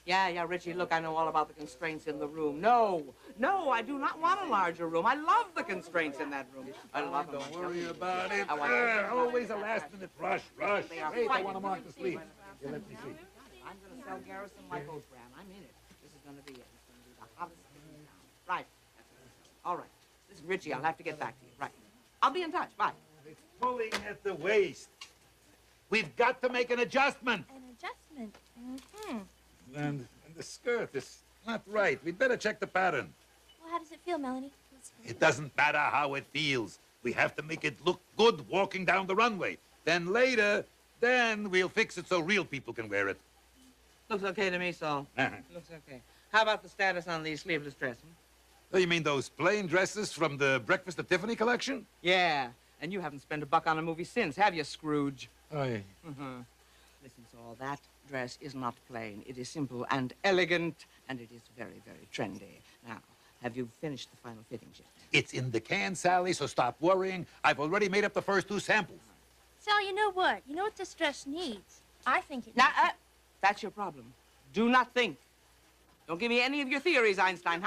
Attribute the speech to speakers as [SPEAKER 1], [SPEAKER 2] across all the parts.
[SPEAKER 1] Yeah, Richie, look, I know all about the constraints in the room. No, I do not want a larger room. I love the constraints in that room. I love them.
[SPEAKER 2] Don't worry about it. Always a last-minute rush. Wait, I want to mark the sleeve. Here, let me see.
[SPEAKER 1] I'm going to sell Garrison my boat brand. I'm in it. This is going to be it. It's going to be the hottest thing in town. Right. All right. Listen, Richie, I'll have to get back to you. Right. I'll be in touch. Bye.
[SPEAKER 2] It's pulling at the waist. We've got to make an adjustment.
[SPEAKER 3] An adjustment? Mm-hmm.
[SPEAKER 2] And the skirt is not right. We'd better check the pattern.
[SPEAKER 3] Well, how does it feel, Melanie?
[SPEAKER 2] It doesn't matter how it feels. We have to make it look good walking down the runway. Then later, we'll fix it so real people can wear it.
[SPEAKER 1] Looks okay to me, Saul. Looks okay. How about the status on the sleeveless dress?
[SPEAKER 2] Oh, you mean those plain dresses from the Breakfast at Tiffany collection?
[SPEAKER 1] Yeah, and you haven't spent $1 on a movie since, have you, Scrooge?
[SPEAKER 2] Aye.
[SPEAKER 1] Listen, Saul, that dress is not plain. It is simple and elegant, and it is very, very trendy. Now, have you finished the final fittings yet?
[SPEAKER 2] It's in the can, Sally, so stop worrying. I've already made up the first 2 samples.
[SPEAKER 3] Sal, you know what? You know what this dress needs? I think it needs...
[SPEAKER 1] Now, that's your problem. Do not think. Don't give me any of your theories, Einstein.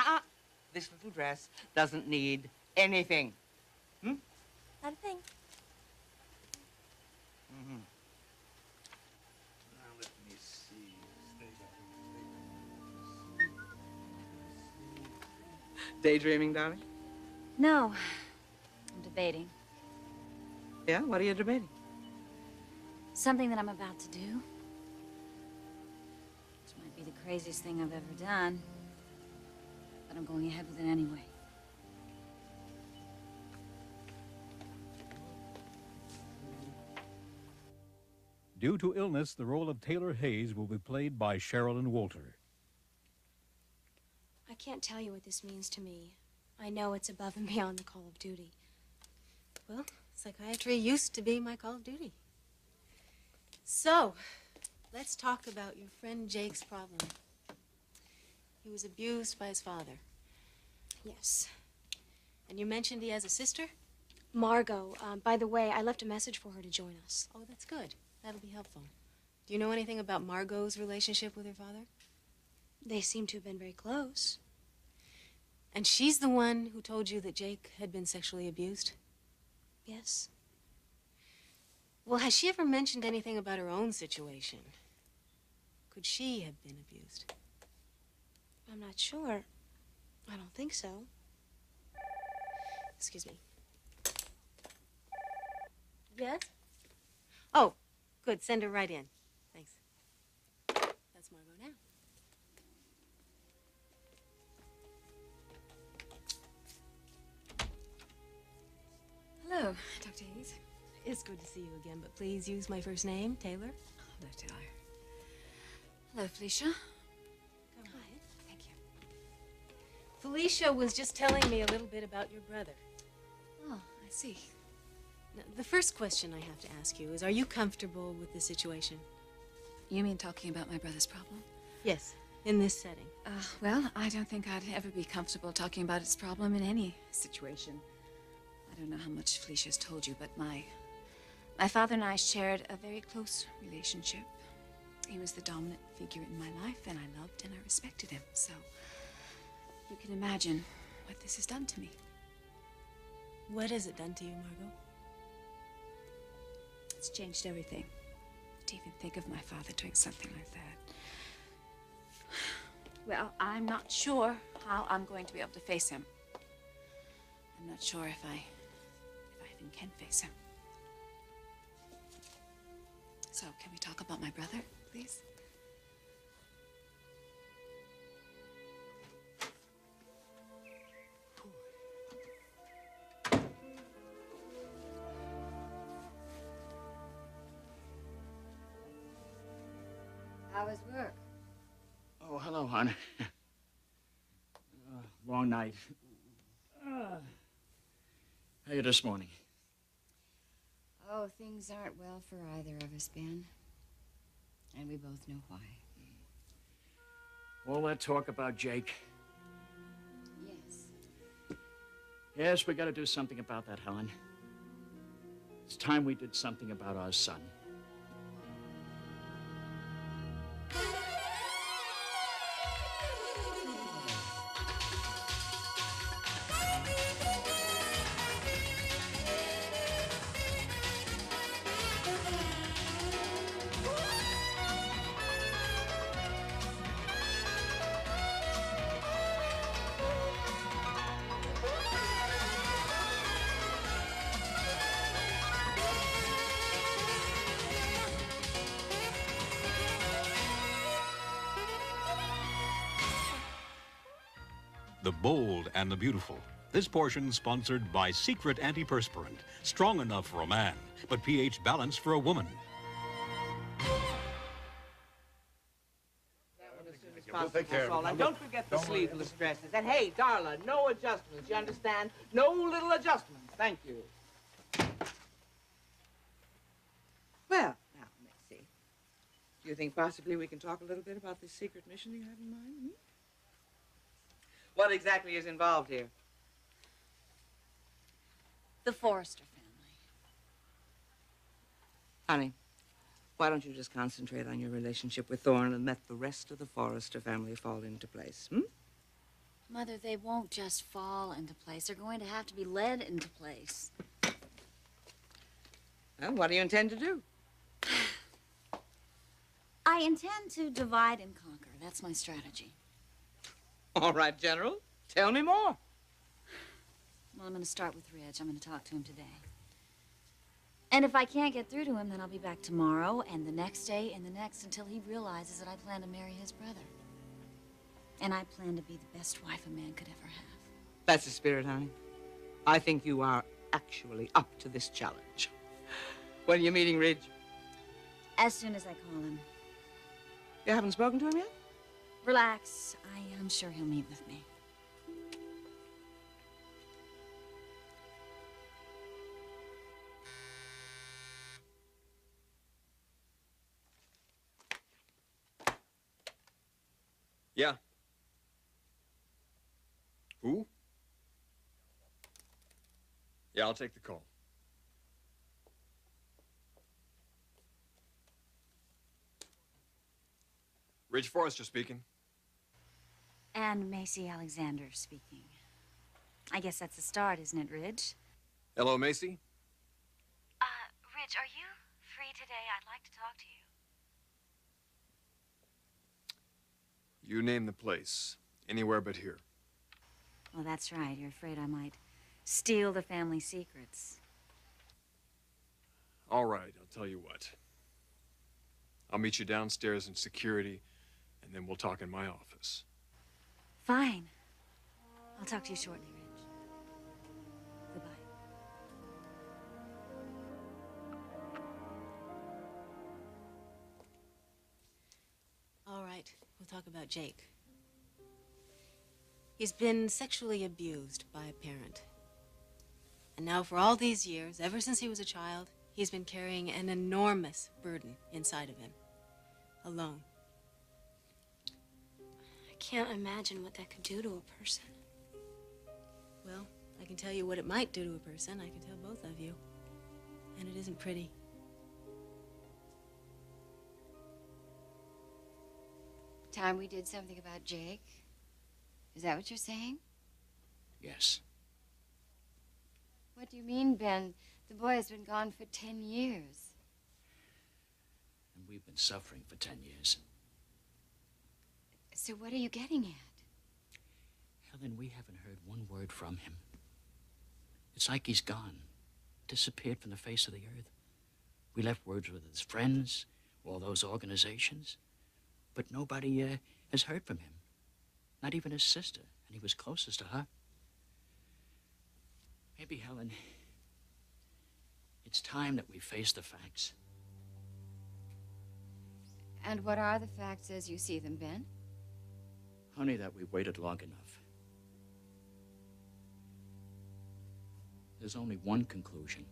[SPEAKER 1] This little dress doesn't need anything.
[SPEAKER 3] Not a thing.
[SPEAKER 2] Now, let me see.
[SPEAKER 1] Daydreaming, darling?
[SPEAKER 4] No. I'm debating.
[SPEAKER 1] Yeah? What are you debating?
[SPEAKER 4] Something that I'm about to do. Which might be the craziest thing I've ever done. But I'm going ahead with it anyway.
[SPEAKER 5] Due to illness, the role of Taylor Hayes will be played by Sherilyn Walter.
[SPEAKER 6] I can't tell you what this means to me. I know it's above and beyond the call of duty. Well, psychiatry used to be my call of duty. So, let's talk about your friend Jake's problem. He was abused by his father. Yes. And you mentioned he has a sister? Margo. By the way, I left a message for her to join us. Oh, that's good. That'll be helpful. Do you know anything about Margo's relationship with her father? They seem to have been very close. And she's the one who told you that Jake had been sexually abused? Yes. Well, has she ever mentioned anything about her own situation? Could she have been abused? I'm not sure. I don't think so. Excuse me. Yes? Oh, good. Send her right in. Thanks. That's Margo now.
[SPEAKER 4] Hello, Dr. Hayes.
[SPEAKER 6] It's good to see you again, but please use my first name, Taylor.
[SPEAKER 4] Hello, Taylor. Hello, Felicia.
[SPEAKER 6] Go ahead.
[SPEAKER 4] Thank you.
[SPEAKER 6] Felicia was just telling me a little bit about your brother.
[SPEAKER 4] Oh, I see.
[SPEAKER 6] Now, the first question I have to ask you is, are you comfortable with the situation?
[SPEAKER 4] You mean talking about my brother's problem?
[SPEAKER 6] Yes, in this setting.
[SPEAKER 4] Well, I don't think I'd ever be comfortable talking about its problem in any situation. I don't know how much Felicia's told you, but my father and I shared a very close relationship. He was the dominant figure in my life, and I loved and I respected him. So you can imagine what this has done to me.
[SPEAKER 6] What has it done to you, Margo?
[SPEAKER 4] It's changed everything. To even think of my father doing something like that. Well, I'm not sure how I'm going to be able to face him. I'm not sure if I even can face him. So, can we talk about my brother, please? How was work?
[SPEAKER 7] Oh, hello, hon. Long night. How are you this morning?
[SPEAKER 4] Oh, things aren't well for either of us, Ben. And we both know why.
[SPEAKER 7] All that talk about Jake.
[SPEAKER 4] Yes.
[SPEAKER 7] Yes, we got to do something about that, Helen. It's time we did something about our son.
[SPEAKER 5] the bold and the beautiful. This portion sponsored by Secret Antiperspirant. Strong enough for a man, but pH balanced for a woman.
[SPEAKER 2] We'll take care of it.
[SPEAKER 1] And don't forget the sleeveless dresses. And hey, Darla, no adjustments. You understand? No little adjustments. Thank you. Well, now, Macy, do you think possibly we can talk a little bit about this secret mission you have in mind? Hmm? What exactly is involved here?
[SPEAKER 4] The Forrester family.
[SPEAKER 1] Honey, why don't you just concentrate on your relationship with Thorne and let the rest of the Forrester family fall into place, hmm?
[SPEAKER 4] Mother, they won't just fall into place. They're going to have to be led into place.
[SPEAKER 1] Well, what do you intend to do?
[SPEAKER 4] I intend to divide and conquer. That's my strategy.
[SPEAKER 1] All right, General. Tell me more.
[SPEAKER 4] Well, I'm going to start with Ridge. I'm going to talk to him today. And if I can't get through to him, then I'll be back tomorrow and the next day and the next until he realizes that I plan to marry his brother. And I plan to be the best wife a man could ever have.
[SPEAKER 1] That's the spirit, honey. I think you are actually up to this challenge. When are you meeting Ridge?
[SPEAKER 4] As soon as I call him.
[SPEAKER 1] You haven't spoken to him yet?
[SPEAKER 4] Relax. I am sure he'll meet with me.
[SPEAKER 8] Yeah. Who? Yeah, I'll take the call. Ridge Forrester speaking.
[SPEAKER 4] And Macy Alexander speaking. I guess that's the start, isn't it, Ridge?
[SPEAKER 8] Hello, Macy.
[SPEAKER 4] Ridge, are you free today? I'd like to talk to you.
[SPEAKER 8] You name the place. Anywhere but here.
[SPEAKER 4] Well, that's right. You're afraid I might steal the family secrets.
[SPEAKER 8] All right, I'll tell you what. I'll meet you downstairs in security, and then we'll talk in my office.
[SPEAKER 4] Fine. I'll talk to you shortly, Ridge. Goodbye.
[SPEAKER 6] All right, we'll talk about Jake. He's been sexually abused by a parent. And now for all these years, ever since he was a child, he's been carrying an enormous burden inside of him. Alone.
[SPEAKER 3] I can't imagine what that could do to a person.
[SPEAKER 6] Well, I can tell you what it might do to a person. I can tell both of you. And it isn't pretty.
[SPEAKER 4] Time we did something about Jake? Is that what you're saying?
[SPEAKER 7] Yes.
[SPEAKER 4] What do you mean, Ben? The boy has been gone for 10 years.
[SPEAKER 7] And we've been suffering for 10 years.
[SPEAKER 4] So what are you getting at?
[SPEAKER 7] Helen, we haven't heard one word from him. It's like he's gone. Disappeared from the face of the earth. We left words with his friends, all those organizations. But nobody has heard from him. Not even his sister, and he was closest to her. Maybe, Helen, it's time that we face the facts.
[SPEAKER 4] And what are the facts as you see them, Ben?
[SPEAKER 7] Honey, that we waited long enough. There's only one conclusion.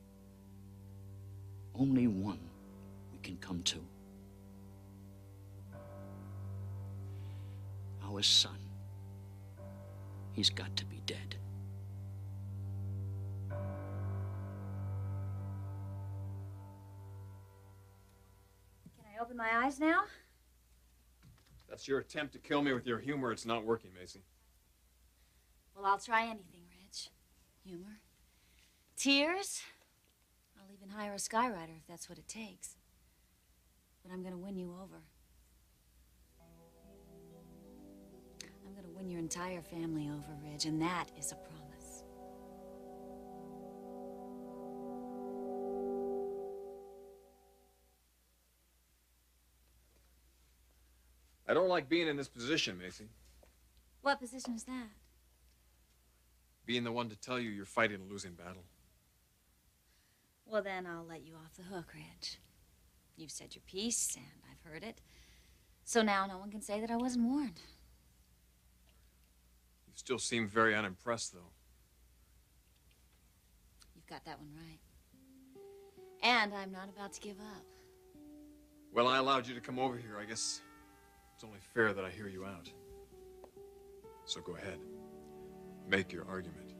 [SPEAKER 7] Only one we can come to. Our son. He's got to be dead.
[SPEAKER 4] Can I open my eyes now?
[SPEAKER 8] That's your attempt to kill me with your humor. It's not working, Macy.
[SPEAKER 4] Well, I'll try anything, Rich. Humor. Tears. I'll even hire a skywriter if that's what it takes. But I'm gonna win you over. I'm gonna win your entire family over, Ridge, and that is a promise.
[SPEAKER 8] I don't like being in this position, Macy.
[SPEAKER 4] What position is that?
[SPEAKER 8] being the one to tell you you're fighting a losing battle.
[SPEAKER 9] Well, then I'll let you off the hook, Reg. You've said your piece, and I've heard it. So now no one can say that I wasn't warned.
[SPEAKER 8] You still seem very unimpressed, though.
[SPEAKER 9] You've got that one right. And I'm not about to give up.
[SPEAKER 8] Well, I allowed you to come over here. I guess it's only fair that I hear you out. So go ahead. Make your argument.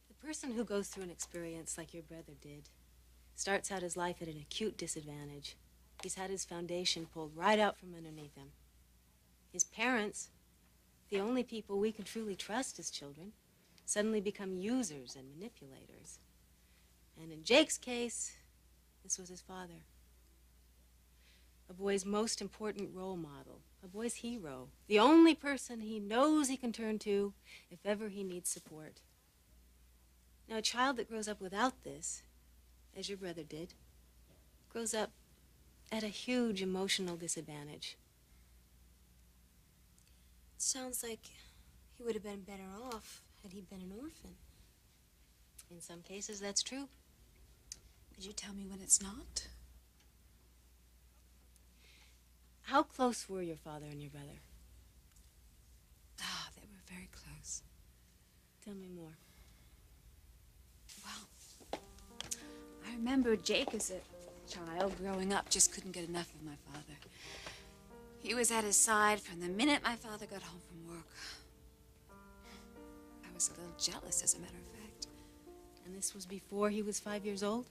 [SPEAKER 6] The person who goes through an experience like your brother did starts out his life at an acute disadvantage. He's had his foundation pulled right out from underneath him. His parents, the only people we can truly trust as children, suddenly become users and manipulators. And in Jake's case, this was his father. A boy's most important role model, a boy's hero, the only person he knows he can turn to if ever he needs support. Now, a child that grows up without this, as your brother did, grows up at a huge emotional disadvantage.
[SPEAKER 10] It sounds like he would have been better off had he been an orphan.
[SPEAKER 6] In some cases, that's true.
[SPEAKER 4] Could you tell me when it's not?
[SPEAKER 6] How close were your father and your brother?
[SPEAKER 4] Ah, they were very close.
[SPEAKER 6] Tell me more.
[SPEAKER 4] Well, I remember Jake as a child growing up just couldn't get enough of my father. He was at his side from the minute my father got home from work. I was a little jealous, as a matter of fact.
[SPEAKER 6] And this was before he was 5 years old?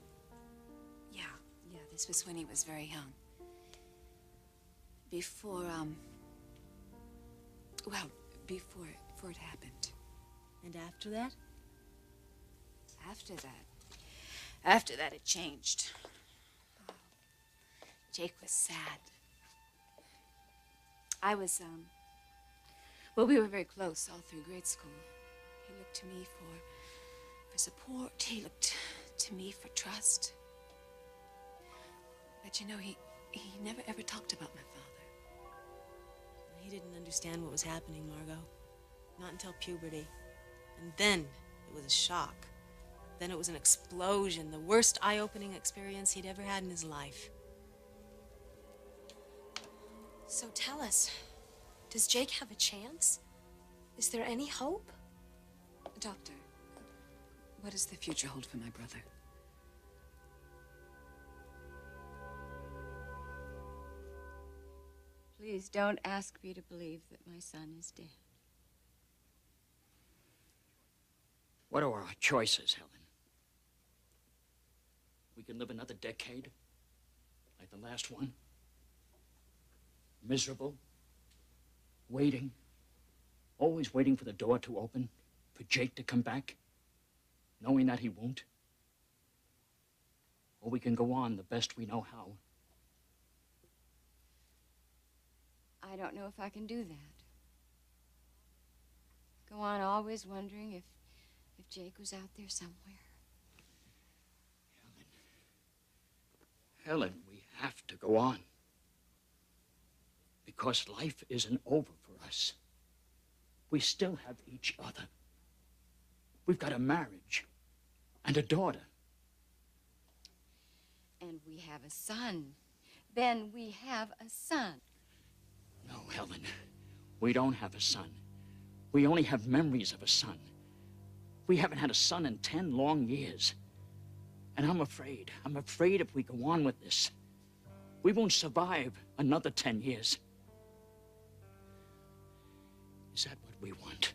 [SPEAKER 4] Yeah, this was when he was very young. Before it happened.
[SPEAKER 6] And after that?
[SPEAKER 4] After that, it changed. Oh, Jake was sad. I was, well, we were very close all through grade school. He looked to me for support. He looked to me for trust. But you know, he never ever talked about my father.
[SPEAKER 6] He didn't understand what was happening, Margo. Not until puberty. And then it was a shock. Then it was an explosion, the worst eye-opening experience he'd ever had in his life.
[SPEAKER 10] So tell us, does Jake have a chance? Is there any hope?
[SPEAKER 4] Doctor, what does the future hold for my brother?
[SPEAKER 9] Please don't ask me to believe that my son is dead.
[SPEAKER 7] What are our choices, Helen? We can live another decade, like the last one. Miserable, waiting, always waiting for the door to open, for Jake to come back, knowing that he won't. Or we can go on the best we know how.
[SPEAKER 9] I don't know if I can do that. Go on always wondering if Jake was out there somewhere.
[SPEAKER 7] Helen, we have to go on. Because life isn't over for us. We still have each other. We've got a marriage and a daughter.
[SPEAKER 9] And we have a son. Ben, we have a son.
[SPEAKER 7] No, Helen, we don't have a son. We only have memories of a son. We haven't had a son in 10 long years. And I'm afraid if we go on with this, we won't survive another 10 years. Is that what we want?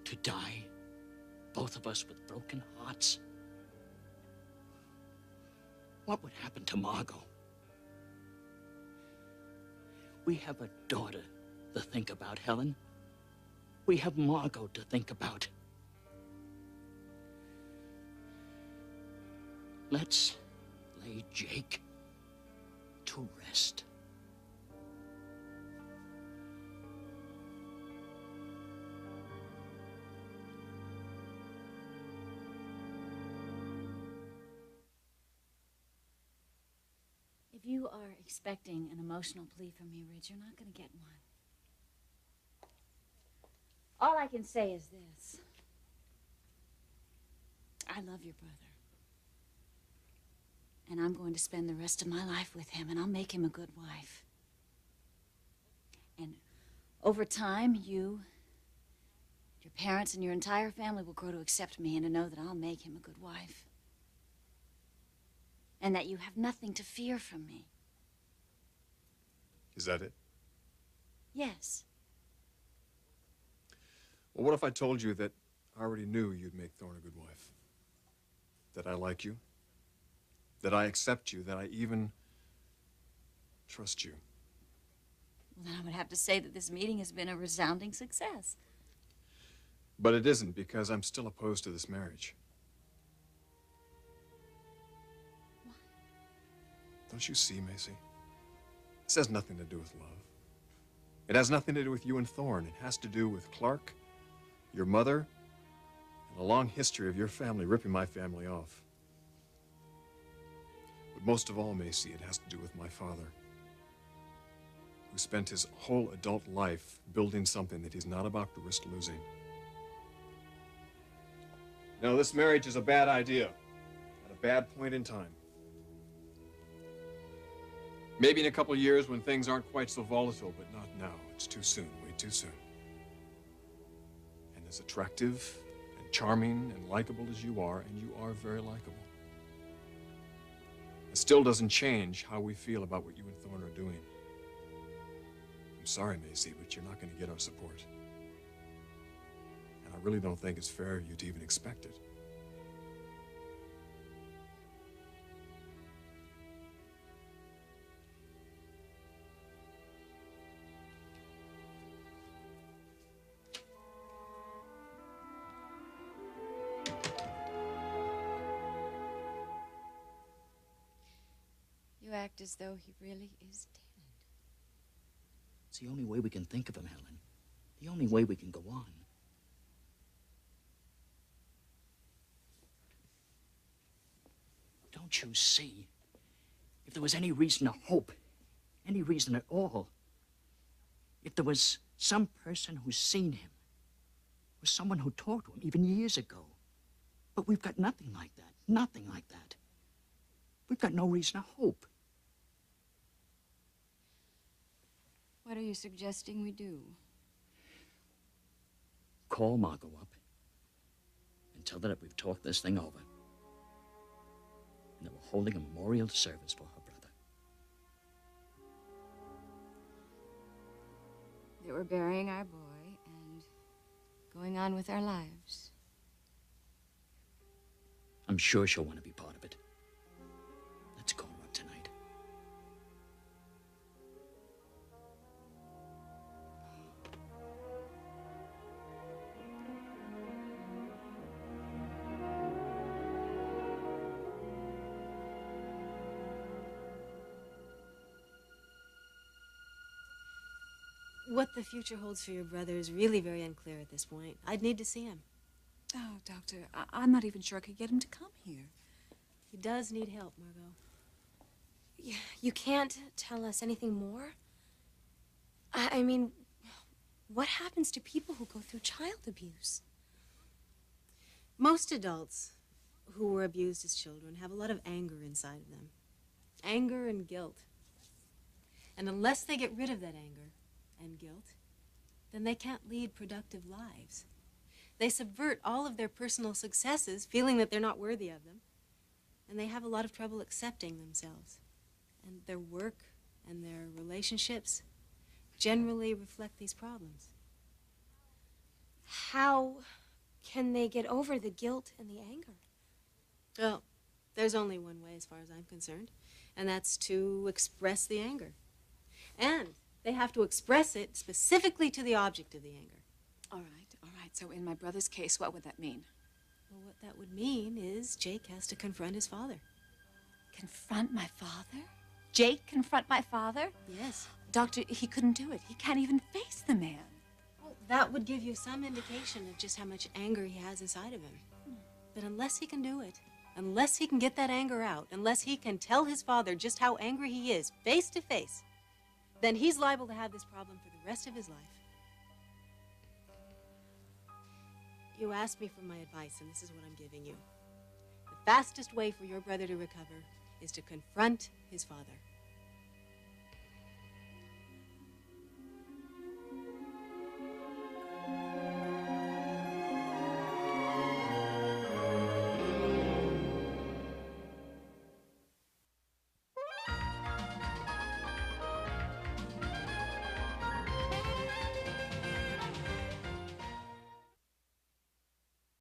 [SPEAKER 7] To die, both of us with broken hearts? What would happen to Margo? We have a daughter to think about, Helen. We have Margo to think about. Let's lay Jake to rest.
[SPEAKER 9] If you are expecting an emotional plea from me, Ridge, you're not going to get one. All I can say is this. I love your brother. And I'm going to spend the rest of my life with him, and I'll make him a good wife. And over time, you, your parents, and your entire family will grow to accept me and to know that I'll make him a good wife. And that you have nothing to fear from me.
[SPEAKER 8] Is that it?
[SPEAKER 9] Yes.
[SPEAKER 8] Well, what if I told you that I already knew you'd make Thorne a good wife? That I like you? That I accept you? That I even trust you?
[SPEAKER 9] Well, then I would have to say that this meeting has been a resounding success.
[SPEAKER 8] But it isn't, because I'm still opposed to this marriage.
[SPEAKER 9] Why?
[SPEAKER 8] Don't you see, Macy? This has nothing to do with love. It has nothing to do with you and Thorne. It has to do with Clark, your mother, and a long history of your family ripping my family off. But most of all, Macy, it has to do with my father, who spent his whole adult life building something that he's not about to risk losing. No, this marriage is a bad idea at a bad point in time. Maybe in a couple of years when things aren't quite so volatile, but not now. It's too soon, way too soon. And as attractive and charming and likable as you are, and you are very likable, it still doesn't change how we feel about what you and Thorne are doing. I'm sorry, Macy, but you're not going to get our support. And I really don't think it's fair of you to even expect it.
[SPEAKER 9] You act as though he really is dead.
[SPEAKER 7] It's the only way we can think of him, Helen. The only way we can go on. Don't you see? If there was any reason to hope, any reason at all, if there was some person who's seen him, or someone who talked to him even years ago, but we've got nothing like that, nothing like that. We've got no reason to hope.
[SPEAKER 9] What are you suggesting we do?
[SPEAKER 7] Call Margo up and tell her that we've talked this thing over and that we're holding a memorial service for her brother.
[SPEAKER 9] That we're burying our boy and going on with our lives.
[SPEAKER 7] I'm sure she'll want to be part of it. Let's call her up tonight.
[SPEAKER 6] What the future holds for your brother is really very unclear at this point. I'd need to see him.
[SPEAKER 4] Oh, Doctor, I'm not even sure I could get him to come here.
[SPEAKER 6] He does need help, Margo.
[SPEAKER 10] You can't tell us anything more? I mean, what happens to people who go through child abuse?
[SPEAKER 6] Most adults who were abused as children have a lot of anger inside of them. Anger and guilt. And unless they get rid of that anger and guilt, then they can't lead productive lives. They subvert all of their personal successes, feeling that they're not worthy of them. And they have a lot of trouble accepting themselves. And their work and their relationships generally reflect these problems.
[SPEAKER 10] How can they get over the guilt and the anger?
[SPEAKER 6] Well, there's only one way as far as I'm concerned, and that's to express the anger. And they have to express it specifically to the object of the anger.
[SPEAKER 4] All right. So in my brother's case, what would that mean?
[SPEAKER 6] Well, what that would mean is Jake has to confront his father.
[SPEAKER 9] Confront my father? Jake confront my father?
[SPEAKER 6] Yes.
[SPEAKER 4] Doctor, he couldn't do it. He can't even face the man.
[SPEAKER 6] Well, that would give you some indication of just how much anger he has inside of him. But unless he can do it, unless he can get that anger out, unless he can tell his father just how angry he is, face to face, then he's liable to have this problem for the rest of his life. You asked me for my advice, and this is what I'm giving you. The fastest way for your brother to recover is to confront his father.